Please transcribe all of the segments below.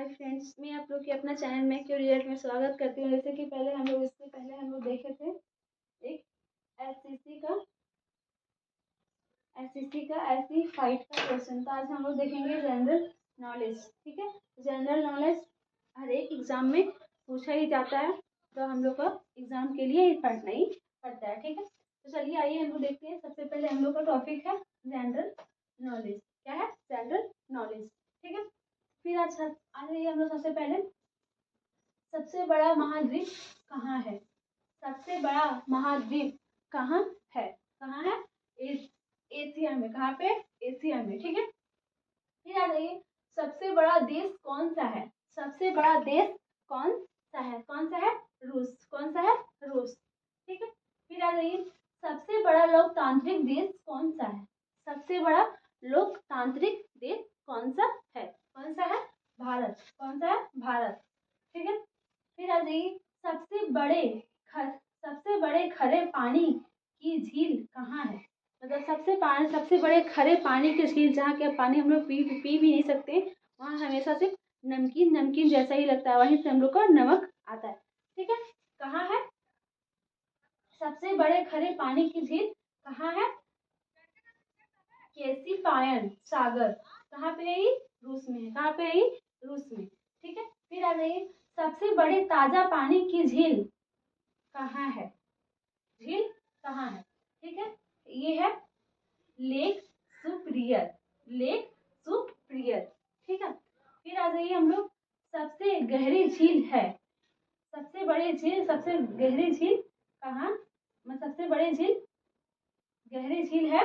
Hi friends, मैं आप लोग के अपना चैनल में क्यूरियस में स्वागत करती हूँ। जैसे कि इससे पहले हम लोग देखे थे एक एससी फाइट का क्वेश्चन। तो आज हम लोग देखेंगे जनरल नॉलेज। ठीक है, जनरल नॉलेज हर एक एग्जाम में पूछा ही जाता है, तो हम लोग को एग्जाम के लिए ही पढ़ना ही पड़ता है। ठीक है, तो चलिए आइए हम लोग देखते हैं। सबसे पहले हम लोग का टॉपिक है जनरल नॉलेज। क्या है? General knowledge. ठीक है, फिर आज आ जाइए हम लोग सबसे पहले, सबसे बड़ा महाद्वीप कहाँ है? सबसे बड़ा महाद्वीप कहाँ है? कहाँ है? एशिया में। कहाँ पे? एशिया में। ठीक है, फिर आ जाइए, सबसे बड़ा देश कौन सा है? सबसे बड़ा देश कौन सा है? कौन सा है? रूस। कौन सा है? रूस। ठीक है, फिर आ जाइए, सबसे बड़ा लोकतांत्रिक देश कौन सा है? सबसे बड़ा लोकतांत्रिक देश कौन सा है? कौन सा है? भारत। कौन सा है? भारत। ठीक है, फिर आ जाइए, सबसे बड़े खरे पानी की झील कहाँ है? मतलब सबसे बड़े खरे पानी की झील, जहाँ के पानी हम लोग पी भी नहीं सकते, वहाँ हमेशा सिर्फ नमकीन नमकीन जैसा ही लगता है, वहीं से हम लोग को नमक आता है। ठीक है, कहाँ है सबसे बड़े खरे पानी की झील? कहाँ है? कैसिपायन सागर। कहाँ पे है ये? रूस में है। कहाँ पे है ये? रूस में। ठीक है, फिर आ जाइए, सबसे बड़े ताजा पानी की झील कहाँ है? झील कहाँ है? ठीक है, ये है लेक सुप्रियर। Lake superior. ठीक है, फिर आ जाइए हम लोग, सबसे गहरी झील है, सबसे बड़ी झील, सबसे गहरी झील कहाँ? सबसे बड़ी झील, गहरी झील है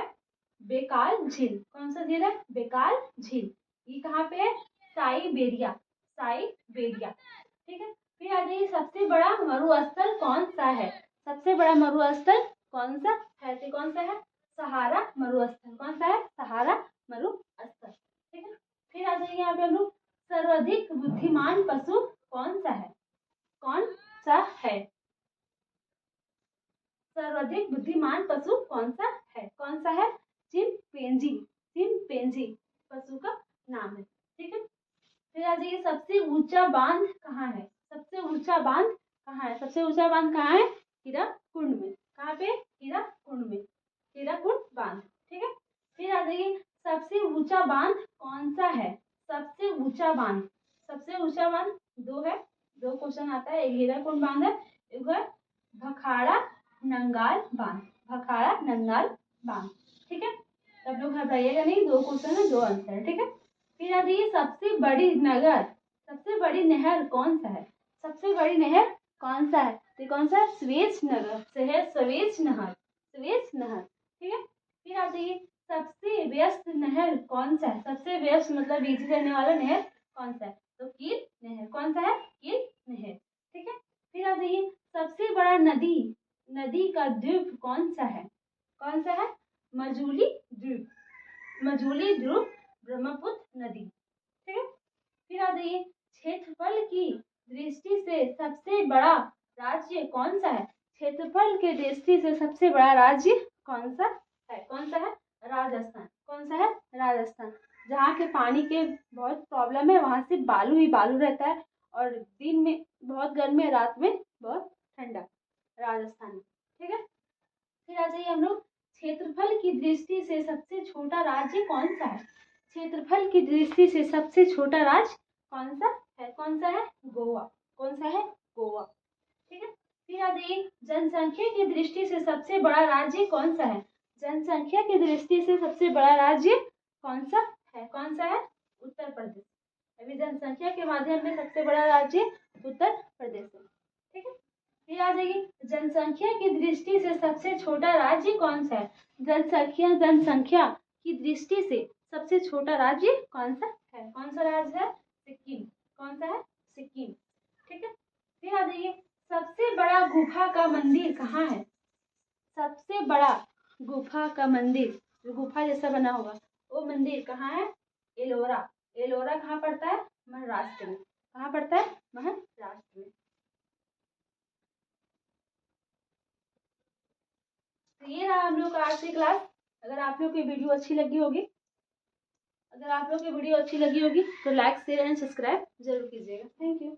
बेकाल झील। कौन सा झील है? बेकाल झील। ये कहाँ पे है? साइबेरिया। साइबेरिया। ठीक है, फिर आ जाइए, सबसे बड़ा मरुस्थल कौन सा है? सबसे बड़ा मरुस्थल कौन सा है? तो कौन सा है? सहारा मरुस्थल। कौन सा है? सहारा मरुस्थल। ठीक है, फिर आ जाइए, यहाँ पे हम लोग, सर्वाधिक बुद्धिमान पशु कौन सा है? कौन सा है? सर्वाधिक बुद्धिमान पशु कौन सा है? कौन सा है? चिंपैंजी। चिंपैंजी पशु का नाम है। ठीक है, फिर आ जाइए, सबसे ऊंचा बांध कहाँ है? सबसे ऊंचा बांध कहाँ है? सबसे ऊंचा बांध कहाँ है? हीराकुंड में। कहाँ पे? हीराकुंड में। हीराकुंड बांध। ठीक है, फिर आ जाइए, सबसे ऊंचा बांध कौन सा है? सबसे ऊंचा बांध, सबसे ऊंचा बांध दो है, दो क्वेश्चन आता है। एक हीराकुंड बांध है, एक है भखाड़ा नंगाल बांध। भखाड़ा नंगाल बांध। ठीक है, सब लोग घबराइएगा नहीं, दो क्वेश्चन है, दो आंसर है। ठीक है, फिर आ जाइए, सबसे बड़ी नगर, सबसे बड़ी नहर कौन सा है? सबसे बड़ी नहर कौन सा है? तो कौन सा? स्वेज नगर से है, स्वेज नहर। स्वेज नहर। ठीक है, फिर आ जाइए, सबसे व्यस्त नहर कौन सा है? सबसे व्यस्त मतलब बिजी रहने वाला नहर कौन सा है? तो कील नहर। कौन सा है? कील नहर। ठीक है, फिर आ जाइए, सबसे बड़ा नदी, नदी का द्वीप कौन सा है? कौन सा है? मजूली द्वीप। मजूली द्वीप ब्रह्मपुत्र नदी। ठीक है, फिर आ जाइए, क्षेत्रफल की दृष्टि से सबसे बड़ा राज्य कौन सा है? क्षेत्रफल के दृष्टि से सबसे बड़ा राज्य कौन सा है? कौन सा है? राजस्थान। कौन सा है? राजस्थान। जहाँ के पानी के बहुत प्रॉब्लम है, वहां से बालू ही बालू रहता है, और दिन में बहुत गर्मी है, रात में बहुत ठंडा। राजस्थान में। ठीक है, फिर आ जाइए हम लोग, क्षेत्रफल की दृष्टि से सबसे छोटा राज्य कौन सा है? क्षेत्रफल की दृष्टि से सबसे छोटा राज्य कौन सा है? कौन सा है? गोवा। कौन सा है? गोवा। ठीक है, फिर आ जाइए, जनसंख्या की दृष्टि से सबसे बड़ा राज्य कौन सा है? जनसंख्या की दृष्टि से सबसे बड़ा राज्य कौन सा है? कौन सा है? उत्तर प्रदेश। अभी जनसंख्या के माध्यम में सबसे बड़ा राज्य उत्तर प्रदेश है। ठीक है, फिर आ जाइए, जनसंख्या की दृष्टि से सबसे छोटा राज्य कौन सा है? जनसंख्या की दृष्टि से सबसे छोटा राज्य कौन सा है? कौन सा राज्य है? सिक्किम। कौन सा है? सिक्किम। ठीक है, फिर आ जाइए, सबसे बड़ा गुफा का मंदिर कहाँ है? सबसे बड़ा गुफा का मंदिर, जो गुफा जैसा बना होगा, वो मंदिर कहाँ है? एलोरा। एलोरा कहाँ पड़ता है? महाराष्ट्र में। कहाँ पड़ता है? महाराष्ट्र में। तो ये रहा हम लोग का आज की क्लास। अगर आप लोग की वीडियो अच्छी लगी होगी, अगर आप लोग की वीडियो अच्छी लगी होगी तो लाइक शेयर एंड सब्सक्राइब जरूर कीजिएगा। Thank you.